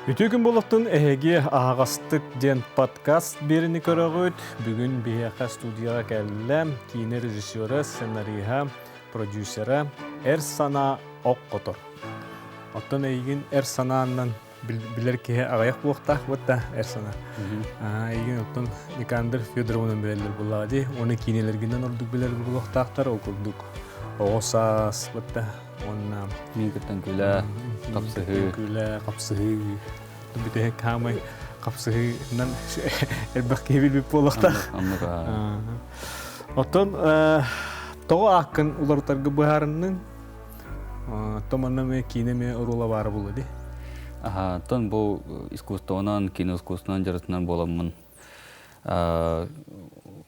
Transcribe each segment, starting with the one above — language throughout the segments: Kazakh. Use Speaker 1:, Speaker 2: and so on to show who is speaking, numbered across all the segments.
Speaker 1: Ütügün болуқтың әйге ағастық ден подкаст беріні көрігіт. Бүгін бейақа студияға кәлілі кейіне режиссері, сценарийға, продюсері Эрсана Оққотор. Оттан әйгін Эрсананан білер кеге ағаяқ болуқтақ бұтта Эрсана. Әйгін оттан Никандр Федоровның білерлер бұлағады. Оны кейнелергінен ордық білер болуқтақтар оқылдық. Оғысас бұтта.
Speaker 2: Мен күттен күлі, қапсығы.
Speaker 1: Қапсығы. Бүтігі қамай қапсығынан әлбәқке білбіп болуқтақ. Оттан тоғы ақын ұлартарға бұхарының томаннаме кейнеме ұрула бары болады.
Speaker 2: Оттан бұл искусствонан, кино искусствонан жарысынан боламын.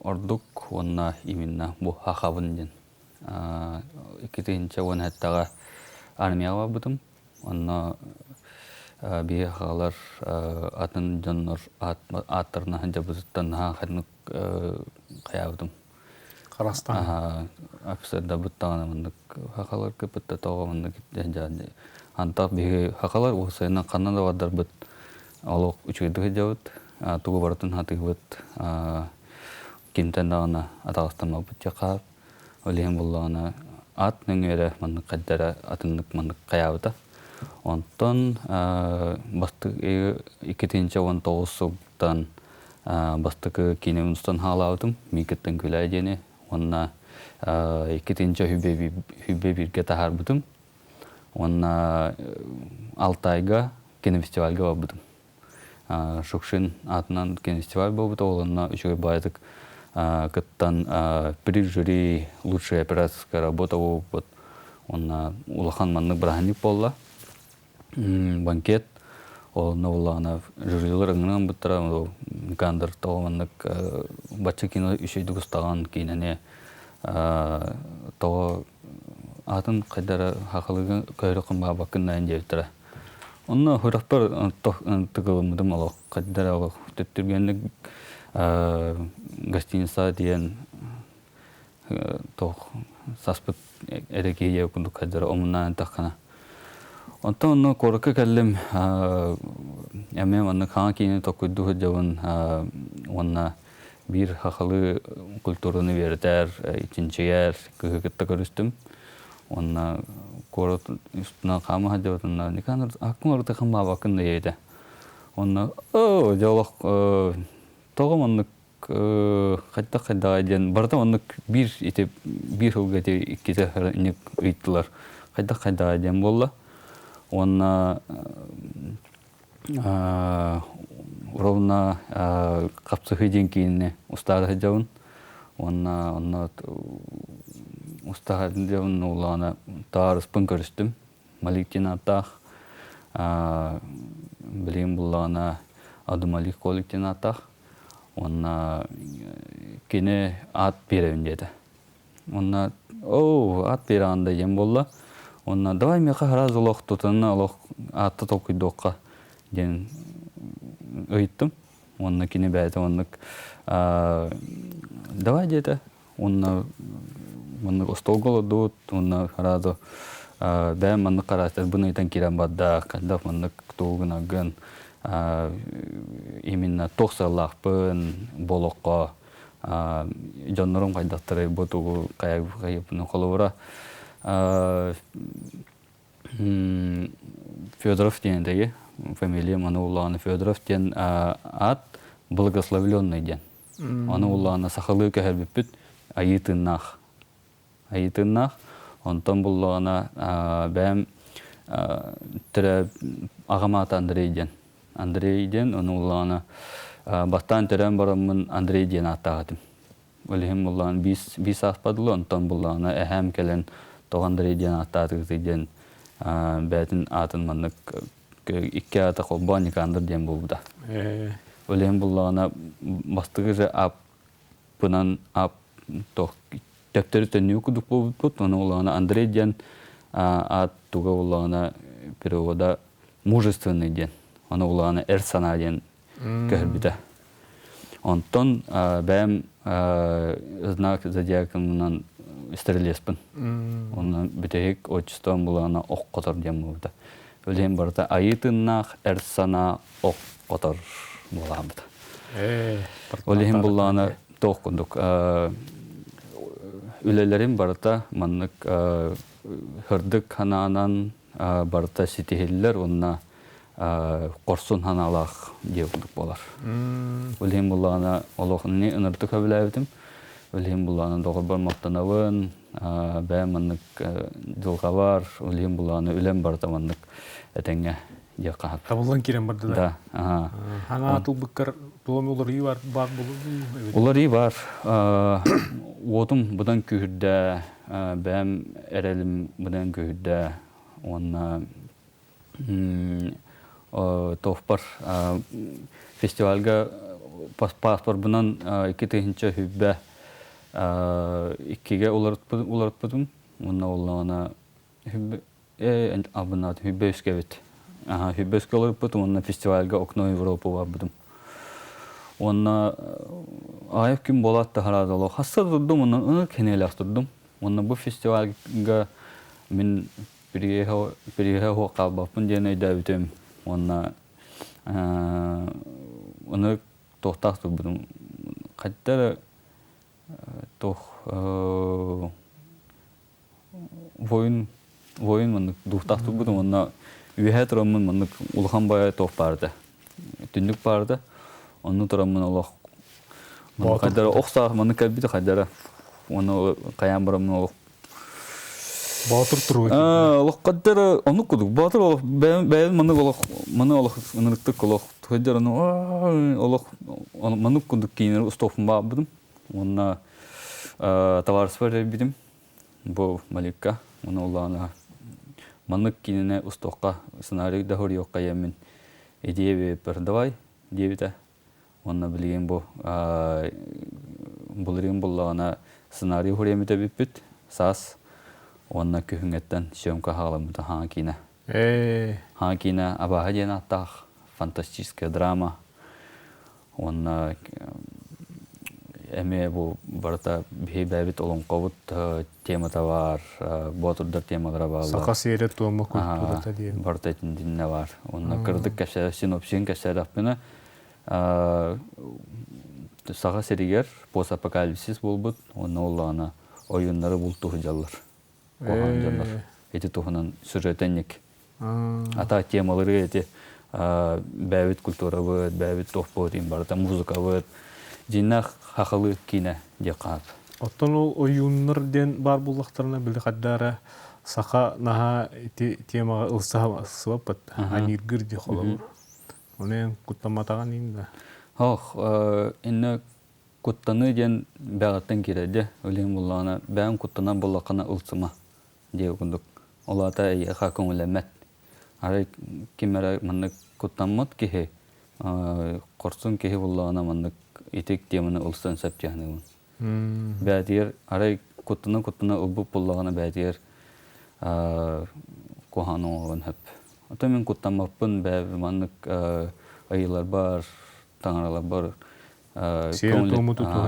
Speaker 2: Ордық онына именно бұл хақабын ден. Икетінші он әттіға армияға бұдым. Онына бейе қағалар атын жонлар аттарына жабызыттан қадынық қаябыдым.
Speaker 1: Қарастан?
Speaker 2: Офисерда бұттағана мұндық қақалар көпітті тоға мұндық жады. Антақ бейе қақалар осайынан қаннан да вардар бұд. Олық үчігедігі жауыд. Туғы баратын хатығы бұд. Кемтен дағына атағыстан бұд жақап. Олеген болғаны ат нөңері мұндық қаддары атындық мұндық қаябыда. Онтан бастығы 2019 жылдан бастығы кейіне ұныстан халаудым. Мекеттен көлі әдені. Онына 2020 хүбе бірге тағар бұдым. Онына 6 айға кинофестивальға бабыдым. Шукшин атынан кинофестиваль бабыды. Олына үшіге байдық. Кыттан при жюри лучшая операторская работа опыт. Он улахан маннык браханик болла. Банкет. Он улана жюрилер ыңнан буттара Никандр тоғаннык бачы кино үшейді күстаған кейнене тоғы атын қайдары хақылығы көйрі қымға бақыннайын дептіра. Онна хұрақпар тұғылымыдым олық қайдары олық төттіргенлік гостиница дейін тоқ саспыт әрекейе күндік қайдары омыннан таққана. Онтан оны қорыққа кәлім әмем оны қаңа кейіне тоқыдығы жауын онына бір хақылы культурыны вердер, ичинчегер, күхікітті көрістім. Онына қорық үстіна қамы қадеватынна Никандр ақын орықты қамба бақынды ейді. Онына жаулық тоғы мұндық қайда айден барда мұндық бір ұлға де ikisi үнік үйттілер. Қайда айден болла. Онына ровна қапсығы ден кейіне ұстағы жауын. Онына ұстағы жауын олағына тағырыспын көрістім. Маликтен аттақ. Білген болағына ады Малик коллектен аттақ. Онына кені ат беревін деді. Онына ат берағанда ем болла. Онына давай меқа хараз олық тұтынына олық атты тоқыйды оққа ден өйттім. Онына кені бәйті онық давай деді. Онына ұстол қолы дұт. Онына харазы бәйім мұнық қарастыр. Бұны етен керен бадда. Қаддақ мұнық тұғын ағын. Именно тоқсалақпын болуққа жонларым қайдақтары бұтуғы қайыпының қолы бұра. Федоров денедегі, фамилия мұны ұлағаны Федоров ден ат благословленный ден. Оны ұлағаны сақылы кәхер бүппіт айытыннақ. Онтан бұлағына бәйім түрі ағамат Андрей ден. Андрей ден, оны ұлағына бастан түрен барамын Андрей ден аттағадым. Олығым ұлағын бис аспадылы, онтан бұлағына әхәм кәлін тоғандрей ден аттағадығы ден бәтін атын мұнық 2 аты қолба Никандр ден болуда. Олығым бұлағына бастығы жа ап, бұнан ап төптері төнне өкідік болуд, оны ұлағына Андрей ден ат туға ұлағына перевода мужественный ден. Оны ұлағына Эрсана ден көрбіді. Онтон бәйім знак зодиакымынан стрелеспін. Оны бітейік отчеством бұлағына оқ қотыр дем болуды. Өлем барда айытыннақ әрсана оқ отыр боламды. Өлем бұлланы тоққындық. Үлелерім барда маннык хырдык хананан барда ситихеллер онна қорсын ханалақ деуқындық болар. Өлем бұлланы олықны ұнырды көбіләвдім. Өлем бұлланы доғыр бар мақтанауын, бәй маннык жылға бар, өлем бұлланы өлем барда маннык әтәңе деққап.
Speaker 1: Табылдан керен барды да?
Speaker 2: Да.
Speaker 1: Хана атыл бұққар бұлам олар үй бар болу?
Speaker 2: Олар үй бар. Отым бұдан күйірді, бәм әрелім бұдан күйірді. Онна тоқпар фестивальға паспор бұнан 2-тігінші хүббә иккеге оларыт бұдым. Онна олағына хүббә үске бет. Хүббә үске оларыт бұдым. Онна фестивальға Окно Европа бар бұдым. Онна айып күн болатты харадалы. Хасыр тұрдым, онна ұны кенелі ақтырдым. Онна бұл фестивальға мен бірге хоққа бапын ден өйді өтем. Онна ұны тоқтақ тұрдым. Қаттары воин мұндық дұқтақ тұрдым. Онна үйе тұрамын мұндық ұлған бая тоқ барды. Түндік барды. Onu turamın olaq. Qaydara oqsaq, məni kəlbidə qaydara. Onu qayan buramın olaq.
Speaker 1: Batır turu.
Speaker 2: Olaq qaydara onu quduk. Batır olaq. Bəyən məni olaq. Məni olaq. Önürüktük olaq. Qaydara olaq. Məni quduk kiyinir. Ustofun bağbıdım. Onunla tavarısı var bidim. Bu Malikka. Onu olağına. Məni kiyinine ustofqa ssenariy dahur yok qayamin. İdiye bir davay. Diyevdə. Onunla bilgin bu bulurun bullağına ssenariy huriyemide büt sas onunla kühüngetten şömka hağlamıda hankine. Hankine abaha diyen attaq fantastiska drama. Onunla eme bu barda bir bebit olun qavut temada var, boturdar temalara bağlı.
Speaker 1: Saka seyret olma kulturada diyelim.
Speaker 2: Barda dinle var. Onunla kırdık kaşar, sinopsin kaşar apına. Sağa seriger, post-apokalipsis bulbut, onu olağına oyunları bultuğu jallar. Kohan jallar. Eti tuğunan sürretenlik. Ata temaları eti bävit kultura vöt, bävit tohpo diyeyim barda, muzika vöt. Jinnak haqalı kine diqab.
Speaker 1: Ottan ol oyunlar den bar bullaqtarına bildi qaddara saqa naha temaga ılsaha sıvappat. Anirgir di xolabur. Onu kutlamatağın indi.
Speaker 2: İnne kuttanı diyen bağıttan kiredi. Öleyim bullağına, ben kuttanan bullaqana ılsıma diye okunduk. Ola da iyi xakın ölemet. Aray kimere manlık kuttanmat kihi. Korsun kihi bullağına manlık itik diyemini ılsın sepcihani. Bədiyir, aray kuttana ılbıp bullağına bədiyir kohanı oğun hep. Ata men kuttanmapın bәb manlık ayılar bar, tanrılar bar.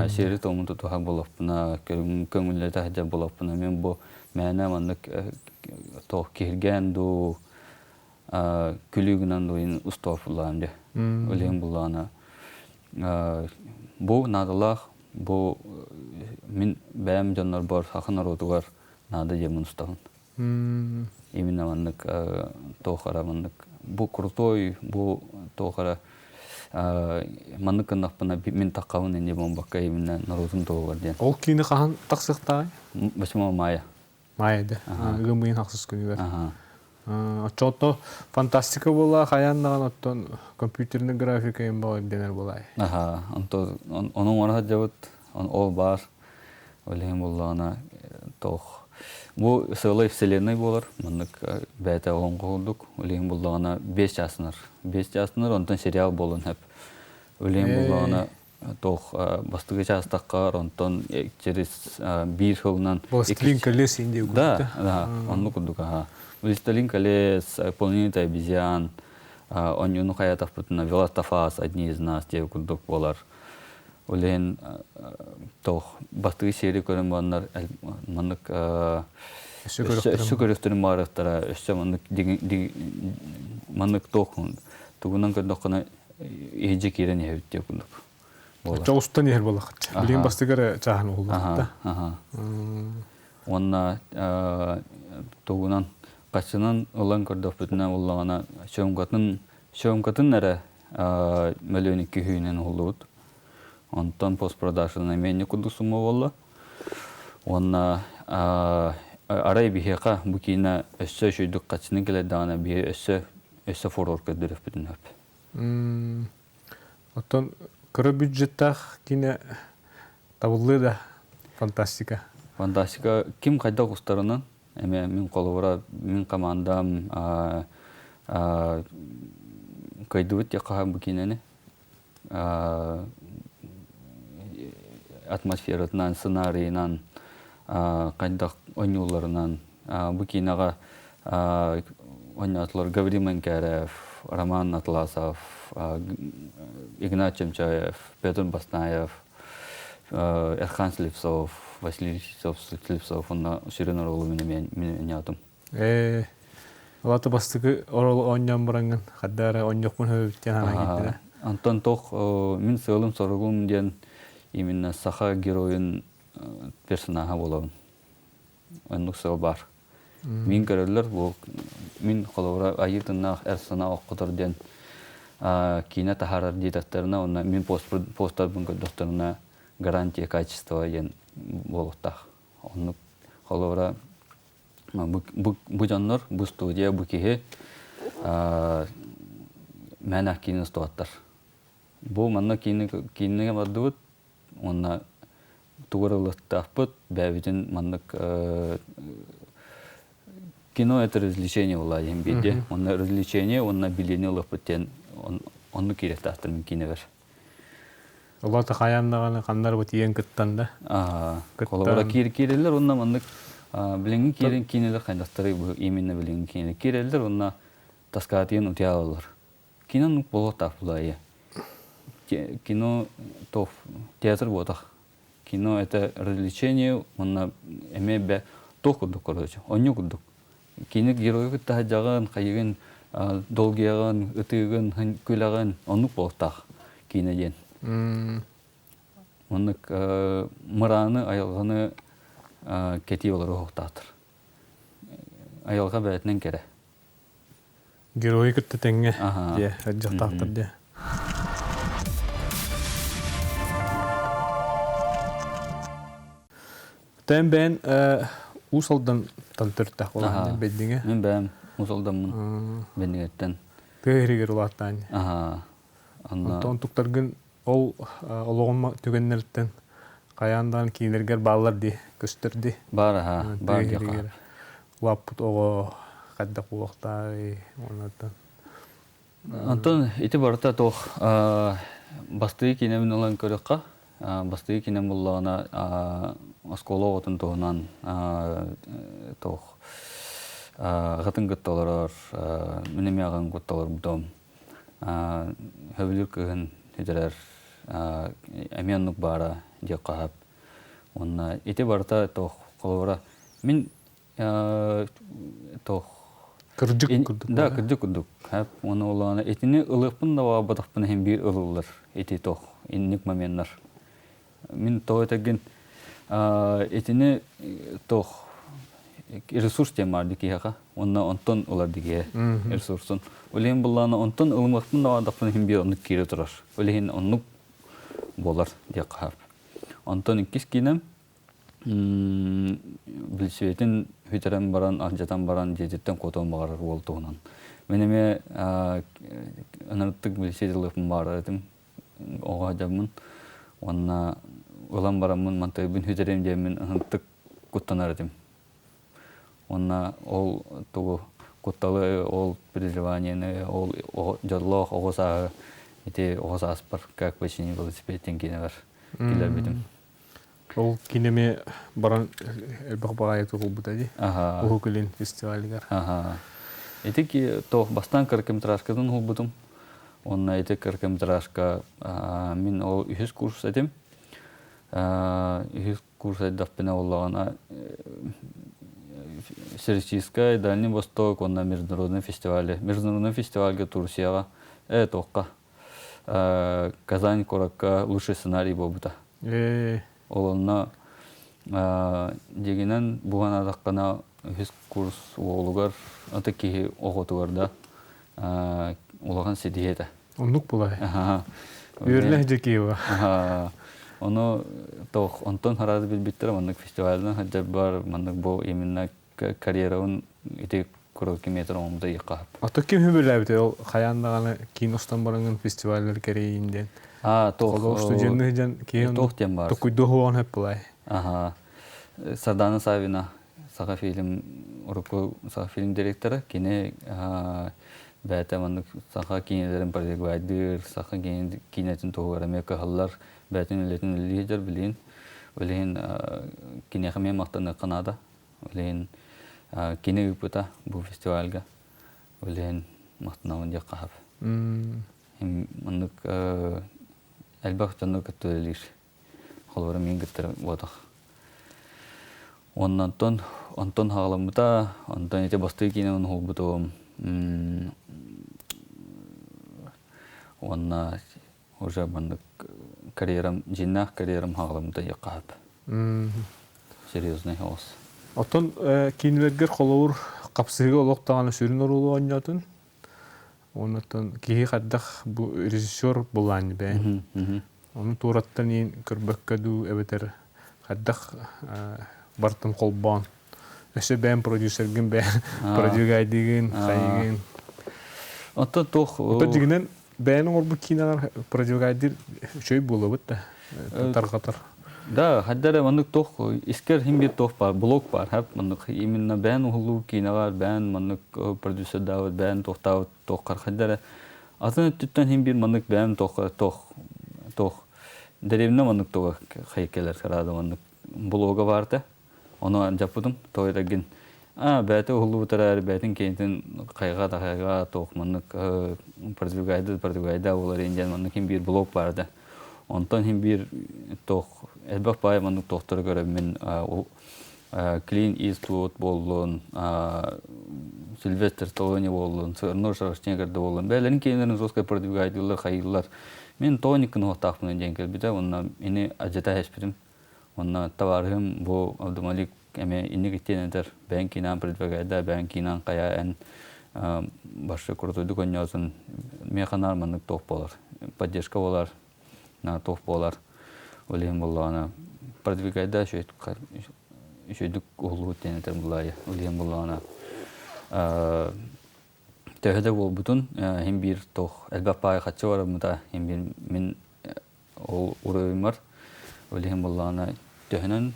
Speaker 2: Seri tomu tutuhak bolapına, köngülle tahca bolapına. Men bu мәне manlık toh kirgen du külügünen du ustafullarım de. Öleyim bullağına. Bu nadalaq, bu min bəyəm canlar bar, haqınar odu var, nada yemin ustafın. Именно маннык тоохара маннык бу крутой бу тоохара маннык нахпана мен таққауын энде бомбакка именно народун тоогар ден.
Speaker 1: Ол кийини кахан таксыктай?
Speaker 2: 8 мая.
Speaker 1: Майда. Гымын хаксыз күнү бар. Очото фантастика бола, хаяннаган оттон компьютерный графика эм бар денер болай.
Speaker 2: Онто онун орага жабыт, ол бар. Олем боллана тох. Bu sığla вселенной болар. Маннык бәйті оғын қоғылдық. Өлейін бұлдағына 5 жасыныр. 5 жасыныр, онтан сериал болын әп. Өлейін бұлдағына тоқ бастығы жастаққар, онтан через 1 жылынан...
Speaker 1: Властелин колес енде өкілді?
Speaker 2: Да, онны күрдік. Властелин колес, Планета обезьян, онюны қаятақ бұтына Велостафас, одни из нас, деп күрдік болар. Олен тох батты серия көрөн баннар мандык өссө көрөктөрүн барыктара өссө мандык тохун тугунан көндөхкана эже кирен эбитте күндүк.
Speaker 1: Чоустан ер болакчы. Билген бастыгара чахан болду.
Speaker 2: Онна тугунан качынан улан көрдөк бүтүнө уллагана шөмкатын эре миллион 200 улут. Онтон постпродакшн эмени кудусума болла. Онна арай бихека букина өссө шүйдүк качының келедана би өссө форор көдөрөп бүтүнөп.
Speaker 1: Оттон кыры бюджеттах кине табылды да фантастика.
Speaker 2: Фантастика ким кайда кустарынан эме мен колубура мен командам кайдыбыт якка букинени атмосфератынан, сценарийынан, кайдак ойнуларынан, букинага ойнатлар Гаврий Манкарев, Роман Атласов, Игнат Чемчаев, Петр Баснаев, Эрхан Слепцов, Василий Слепцов, онна Ширина ролу мен ятым.
Speaker 1: Алаты бастыгы орол ойнан баранган, хаддары ойнокмун хөбүттен ана кетти.
Speaker 2: Антон тох мен сылым соргум ден именно саха героин персонажа болом. Оннук сыл бар. Мин көрөлөр бул мин колора айытыннах эрсана окутур ден кине тахарар дидатарына онна мин посттардын көдөктөрүнө гарантия качества ден болуктах. Оннук колора бу жаннар бу студия бу кихе мәнә кине стоаттар. Бу манна кинеге бардыбыт онна тугурылыктаппыт бәбитин мандык кино это развлечение ула дем биде. Онна развлечение, онна биление лыпыттен онну киреттактыр мен кинебер.
Speaker 1: Олата хаямдаганы кандар бу тиен кыттан да.
Speaker 2: Колора кирелер онна мандык билеңги кирен кинелер кайдактары бу именно билеңги кинелер кирелер онна таскатыен утялар. Кино болотак булай. Кино тоф театр бодах. Кино это развлечение, онна эмебе токудук короче. Онюкудук. Кине геройы тахажаган, кайгын, долгияган, ытыгын, күлаган, онук болотак кинеден. Онук мыраны аялганы кети болор октатыр. Аялга бәтнен кере.
Speaker 1: Герой кытты теңге. Де, жактактыр де. Тен бен усалдан тантыртак болгон бедиңе.
Speaker 2: Мен бәм усалданмын бедиңеттен.
Speaker 1: Тегеригер улаттан. Антон туктаргын ол ологон түгеннерден каяндан кийинергер баллар ди көстөрдү.
Speaker 2: Бар дияка.
Speaker 1: Лаппут ого кадда кулактай онотон.
Speaker 2: Антон ити барта тох басты кинемин олан көрөкка. Басты кинем буллагана оскологотун тоонан тох гатын гытталар менемяган гытталар бутом. Хөбүлүр кыгын хедерер эмянук бара деп кап. Онна ити барта тох колора мин тох
Speaker 1: кырдык курдук.
Speaker 2: Да, кырдык курдук. Хап оны олана этини ылыкпын да бадакпын hem бир ылылар. Эти тох инник моменттар. Мин тойтеген этини тох ресурс темар дикега. Онна онтон улар диге ресурсын. Олен булланы онтон ылмакпын да бадакпын hem бир онук кире турар. Олен онук болар деп кап. Онтон иккис кинем билсетин хүтерен баран анжатан баран жежеттен котон багар болтугунан. Менеме анаттык билсетилыпым бар этим. Ога жамын. Онна улам барамын мантайбын хүтерем жемин анаттык куттанар этим. Онна ол тугу кутталы ол переживанияны ол жоллох огоса эти огоса аспар как почини велосипедтен кинер килер битим.
Speaker 1: Ол кинеме баран элбак багайты булбутади. Укулин фестивалгар.
Speaker 2: Эти ки то бастан короткометражкадан булбутум. Онна эти короткометражка мин ол 3 курс этим. Их курс айдафпина боллагана Всероссийская Дальний Восток, он на международном фестивале. Международный фестиваль Турцияга, тоққа. Казань коракка лучший сценарий болбута. Олонна дегенен бугана даққана үз курс оғылығар аты кейі оғытуарда олаған седиеті.
Speaker 1: Оннук булай. Үйірлі жекейі ба.
Speaker 2: Оны тоқ онтон харады білбеттір, маннық фестивалдан хаджар бар, маннық бұл именно карьерауын ете көрөкі метр оңымда еқап.
Speaker 1: Аты кем хүбіл әбіті, ол қаяндағаны киностан барыңын фестивалер керейінден.
Speaker 2: Тоқ
Speaker 1: студенті жан кейін
Speaker 2: тоқ тем бар.
Speaker 1: Тоқуйды хуан әп бұлай.
Speaker 2: Сардана Савина, саға фильм, ұрықы саға фильм директоры, кене бәті маннық саға кейнелерін бардек байдыр, саға кейнетін тоғыр әмекі қалар, бәтін өлетін өлейдер білейін. Өлейін кенеқімен мақтаны қанада. Өлейін кене үпіта бұл фестивальға. Өлейін мақтынауын де қағып. Маннық әлбақ жанны күтті өлейір. Қолуары мен күттір бодақ. Оннан хағаламыта, онтан ете басты кейнеуін қолбытуым. Онна уже маннық карьерам, жиннақ карьерам хағаламыта еқағып. Серьезный хауыз.
Speaker 1: Отон кейнелергер қолауыр қапсырға олықтағаны сүрін орылу ойнатын. Оннан кейі қаддақ режиссер боланы бәйін. Оның тураттан ең көрбәккәду әбетер қаддақ бартым қолбан. Өсі бәйін продюсерген бәйін продюгайдеген, қайеген.
Speaker 2: Отон тоқ...
Speaker 1: Отон дегенен бәйінің орбы кейнағар продюгайдер шөй болы бұтты. Тарғатар.
Speaker 2: Да, хаддары маннык тох искер химбир тох бар, блок бар, хап маннык именно бән ухлу кинагар, бән маннык продюсер давыт, бән тохтавыт тохкар хаддары. Атын түттен химбир маннык бән тох. Деревне маннык тога хайкелер карады маннык блога барды. Оны жапудым, тойдагин. Бәте ухлу тарар, бәтин кейтин кайга тох маннык продюгайда олар инжен маннык химбир блок барды. Онтан химбир тох Элбақ бай манның тоқтыры көріп мен Клин Иствуд болуын, Сильвестр Сталлоне болуын, Сырнор Шарашченкерді болуын. Бәлерін кейінлерін жоскай продюгайдылар, қайылылар. Мен тоникін оқтақпынан жәңкел біді, онна мені ажыта әшпірім. Онна таварығым бұл Абдумалик әме инне кеттен әдір. Бән кейінан продюгайда, бән кейінан қая ән башы құртуды көңнеусын. Механар манның тоқ болар. Поддержка болар, тоқ болар. Олейм боллана продвигайда шөйдік олу тенетер бұлайы. Олейм боллана төхеді бол бұтын хем бір тоқ әлбәппай қатшы бар мұта хем бір мен ол ұрайым бар. Олейм боллана төхінен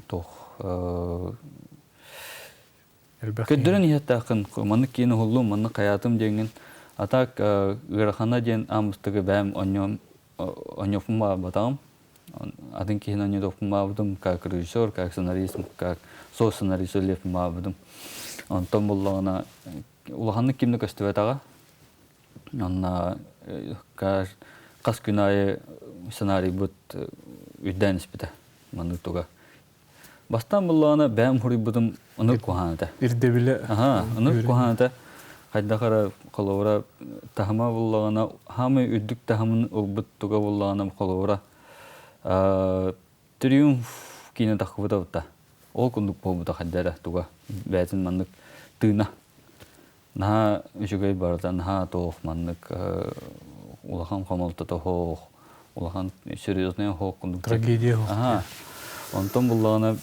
Speaker 2: тоқ көддірін еттақын маны кейіні олу, маны қаятым деген атақ ғырақана ден амыстығы бәм онёфума батам, один кейн онёфума батам, как режиссер, как сценарист, как со-сценарист лефума батам. Он том боллана улаханны кимне көстөбетага. Анна кас күнайы сценарий бут үддән испите. Маны тога. Бастан боллана бәм хури батам аны куханата.
Speaker 1: Ирдебиле.
Speaker 2: Аны куханата. Хайдахара колора тахма боллагана хамы үддүк тахмын олбут туга боллагана колора триумф кине тахбыта ол кундук болбута хаддара туга бәтин маннык тына на үчүгөй бардан ха тоох маннык улахан камалта тохох улахан серьезный хок кундук
Speaker 1: трагедия.
Speaker 2: Онтон боллагана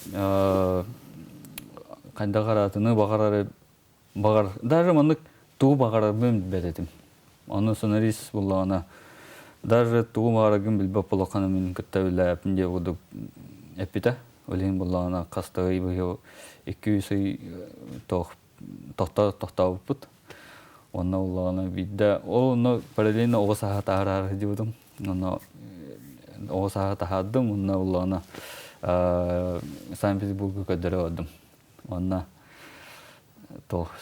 Speaker 2: кайдагаратыны багар даже маннык тугу бағарабым бәдетім. Оны сценарист болағана. Даже тугу бағарабым білбап болақаны мен күтті білі әпінде бұды әппеті. Өлейін болағана қастығы бұғы 200 тоқтау бұд. Оны болағана бидді. Оны параллельно оғы сағат ағыр дедім. Оны оғы сағат ағадым. Оны болағана Санкт-Петербургы көдірі өдім. Оны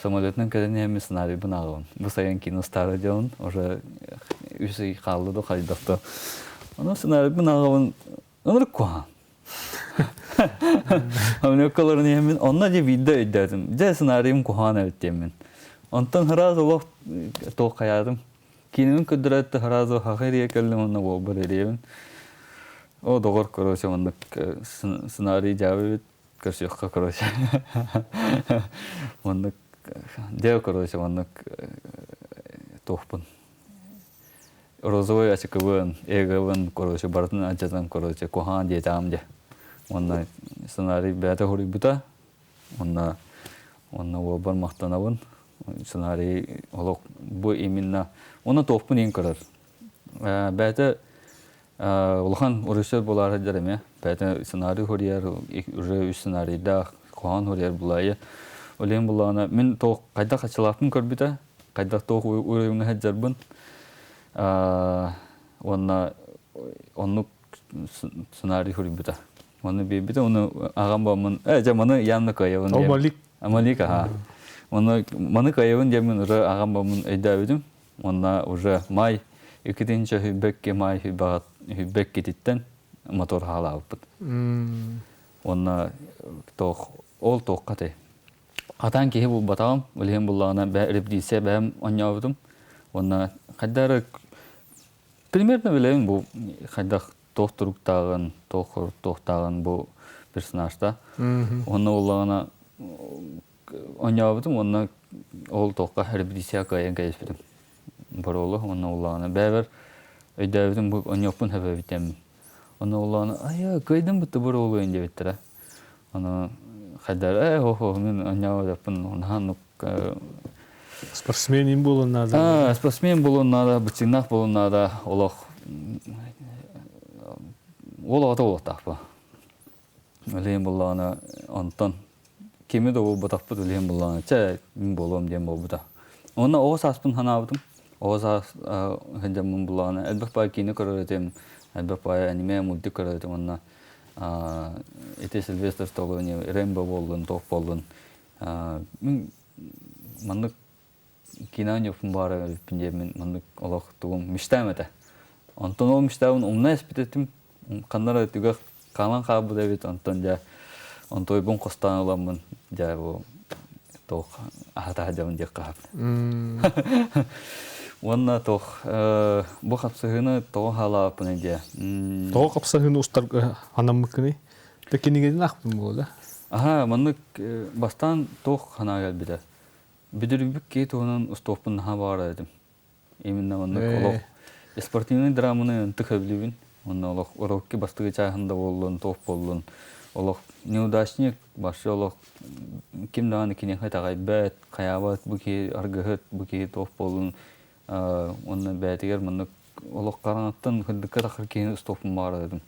Speaker 2: самолетның кәдені әмі сценарий бұнағын. Бұл сайын кино стары деуін, уже үсі қалды да қайдақты. Onu sınarı bin ağabın onları kuhan. Ama kalarını yemin onlar diye video ödedim. Ce sınarım kuhan evet yemin. Ondan haraz olup tokayadım. Kinemin kudreti haraz o hakiriye kellim onu bu böyle o doğru koruyucu onluk sınarı cevabı karşıyaka koruyucu. Onluk cevap koruyucu onluk tohpun. Rozovay açıkıbın, egabın koruyucu, baratın açıdan koruyucu, kuhan diye tamamca. Onlar sınarı beyte hori buta. Onlar obar mahtanabın. Sınarı oluk bu eminna. Ona tohpun in karar. Beyte Улахан урышер булар хаджараме. Бәтен сценарий хорияр, уже сценарийда кухан хорияр булайы. Олен булана мен то кайда качылапын көрбүтә. Кайда то уйыңа хаджарбын. Онны сценарий хорибүтә. Оны бибите оны агам бамын. Жаманы янны кайыбын.
Speaker 1: Амалик.
Speaker 2: Амалик ха. Оны маны кайыбын жамын уже агам бамын өйдәбидим. Онна уже май 2-нче хүбәккә май hübbek gititten motor hala yapıp. Ona ol toqate. Atan ki bu batam, ölüm bullana berip diyse ben oynayalım. Ona kadar примерно bileyim bu kadar tohturuktan, tohtağın bu personajda. Ona olana oynayalım. Ona ol toqa herip diyse kayan kayıptım. Barolu ona olana beraber ödevdim bu oynayıpın hebe bitem. Ona olana ay kaydım bu tabur oluyor diye bitti. Ona kadar men oynayıpın ona
Speaker 1: Спортсменин болон надо.
Speaker 2: Спортсмен болон надо, бутинах болон надо, олох. Олох олох тапа. Öleyim bullana ondan kimi de o batapı öleyim bullana. Çe min bolom diye bolbuda. Ona o saspın hanavdım. O sas hecamın bullana. Elbette bay kini karardım. Elbette bay anime muddi karardım ona. Ete Sylvester Stallone, Rambo bolun, top bolun. Manlık kinan yapım var pincemin manlık olak tuğum müştemete. Ondan o müştemin umna espit ettim. Kanlara tüga kalan kabı devit ondan ja ondan bon kostan olamın ja bu toh ahata hajamın ja kab. Wanna toh bu kapsahını toh hala pune ja.
Speaker 1: Toh kapsahını ustar anamıkını. Tekini gedin akpım bola.
Speaker 2: Aha manlık bastan toh hana gel bir de. Büdürübük ki tohunun ustopun ha var dedim. Eminne manlık olak. Sportivni dramını tıkabilibin. Onu olak orokki bastığı çayhında bolun, top bolun. Olak neudashnik başı olak kim dağın ikine hayta bet, kayabat bu ki argıhıt, bu ki top bolun. Onu betiger manlık olak karanattan hıddıkka takır ki ustopun var dedim.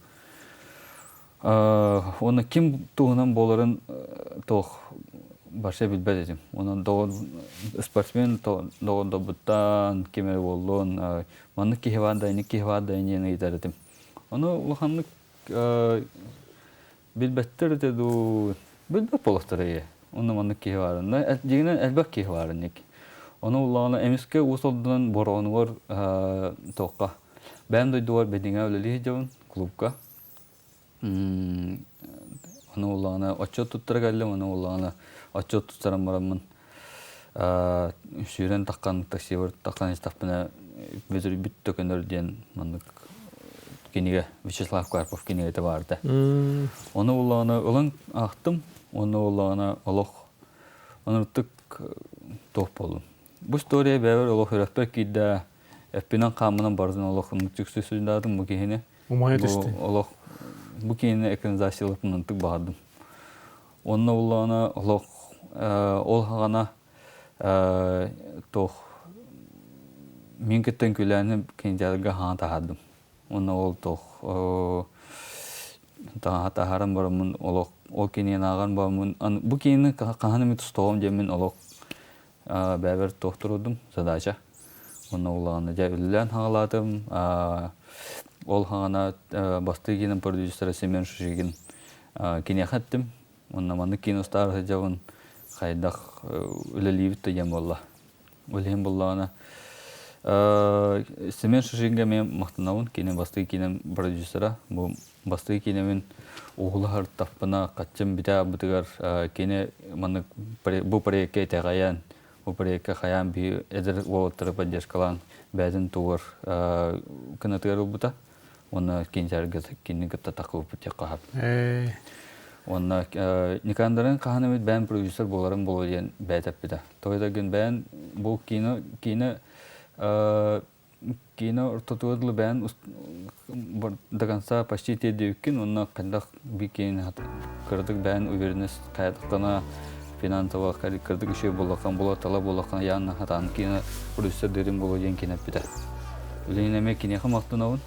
Speaker 2: Onu kim tohunan boların toh başa bilbet dedim. Onun doğru sportmen doğru dobuttan kemer bolun. Manlık ki hevada yine giderdim. Onu uhanlık bilbettir dedi. Bilbet polostırıya. Onu manlık ki hevarında. Ciginen elbet ki hevarındık. Onu ullağına emiske usuldan boronu var toqqa. Ben de duvar bedine öyleliği javun klubka. Onu ullağına açı tuttur geldim. Onu ullağına açı tutsaram baramın. Şüren takkan taksi var. Takkan istafına bezir bit tökenler diyen manlık. Kiniga Vyacheslav Karpov kiniga de vardı. Onu ullağına olan ahtım. Onu ullağına oloq. Onu tık top olun. Bu story'e beraber oloq rehber kidde. Epinan kamının barzın oloq mutçuksu sözündadım bu kihine.
Speaker 1: Umaya düştü.
Speaker 2: Oloq bu kihine ekranizasiyalapının tık bağırdım. Onu ullağına oloq ol hağana toq min kitten külerini kendilerine hağın tahadım. Onu ol toq taharam baramın oloq o kiniye nağan baramın bu kiniye kahanımı tustoğum jemin oloq beraber toqturudum zadaca. Onu ullağına ja ülülen hağaladım. Ol hağana bastığı ginin prodüsörü Semen Şuşigin kiniye xattim. Onu manı kino star hacavın Kaydak üleliyip de yem valla. Öleyim bullağına Семен Шишинге мен мақтанауын, кейінен басты кейінен продюсера, бұл басты кейінен оғылығыр таппына қатчым біте бұтығар кейіне бұл проекке тәғаян, бұл проекке қаян бей әдір оғыттыры поддержкалан бәзін туғыр күнатығар бұта, оны кейін жәргі кейінен күтті тақы бұпыте қағап. Онна никандарын қағаны өт бән продюсер боларын болу ден бәйтәп біді. Тойда күн бән бұл кейіні ортотуадылы бән дағанса почти теді өккен, онна қандақ бей кейін кірдік бән уверенес қайдықтана финансовый кірдік үші болаққан, болатала болаққан, яғына хатаны кейіні продюсер дерін болу ден кейініп біді. Өлейін әме кейіне қамақтын ауын?